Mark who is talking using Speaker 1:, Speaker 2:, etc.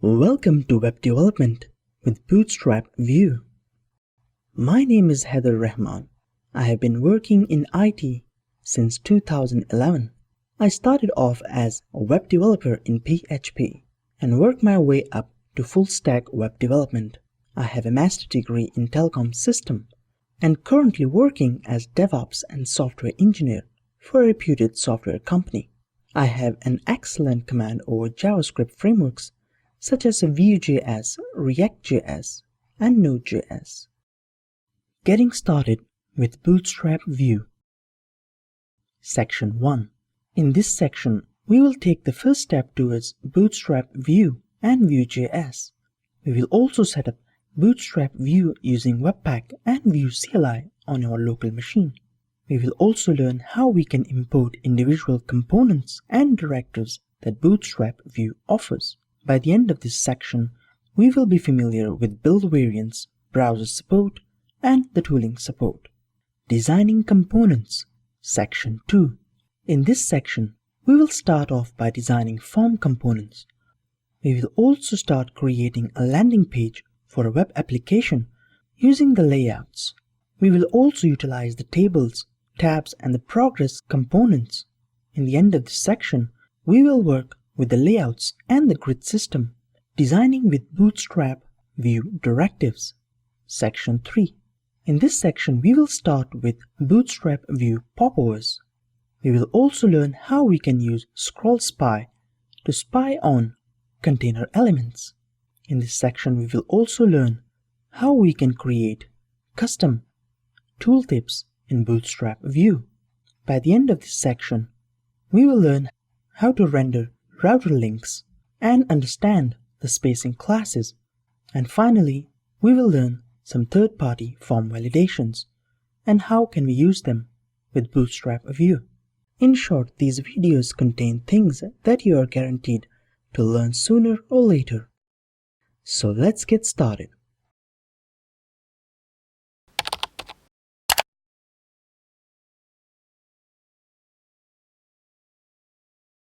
Speaker 1: Welcome to Web Development with Bootstrap-Vue. My name is Heather Rahman. I have been working in IT since 2011. I started off as a web developer in PHP and worked my way up to full-stack web development. I have a master's degree in telecom system and currently working as DevOps and software engineer for a reputed software company. I have an excellent command over JavaScript frameworks such as Vue.js, React.js, and Node.js. Getting started with Bootstrap-Vue. Section 1. In this section, we will take the first step towards Bootstrap-Vue and Vue.js. We will also set up Bootstrap-Vue using Webpack and Vue CLI on our local machine. We will also learn how we can import individual components and directives that Bootstrap-Vue offers. By the end of this section, we will be familiar with build variants, browser support, and the tooling support. Designing components. Section 2. In this section, we will start off by designing form components. We will also start creating a landing page for a web application using the layouts. We will also utilize the tables, tabs, and the progress components. In the end of this section, we will work with the layouts and the grid system, designing with Bootstrap-Vue directives. Section 3. In this section, we will start with Bootstrap-Vue popovers. We will also learn how we can use scroll spy to spy on container elements. In this section, we will also learn how we can create custom tooltips in Bootstrap-Vue. By the end of this section, we will learn how to render router links and understand the spacing classes. And finally, we will learn some third-party form validations and how can we use them with Bootstrap-Vue. In short, these videos contain things that you are guaranteed to learn sooner or later. So let's get started.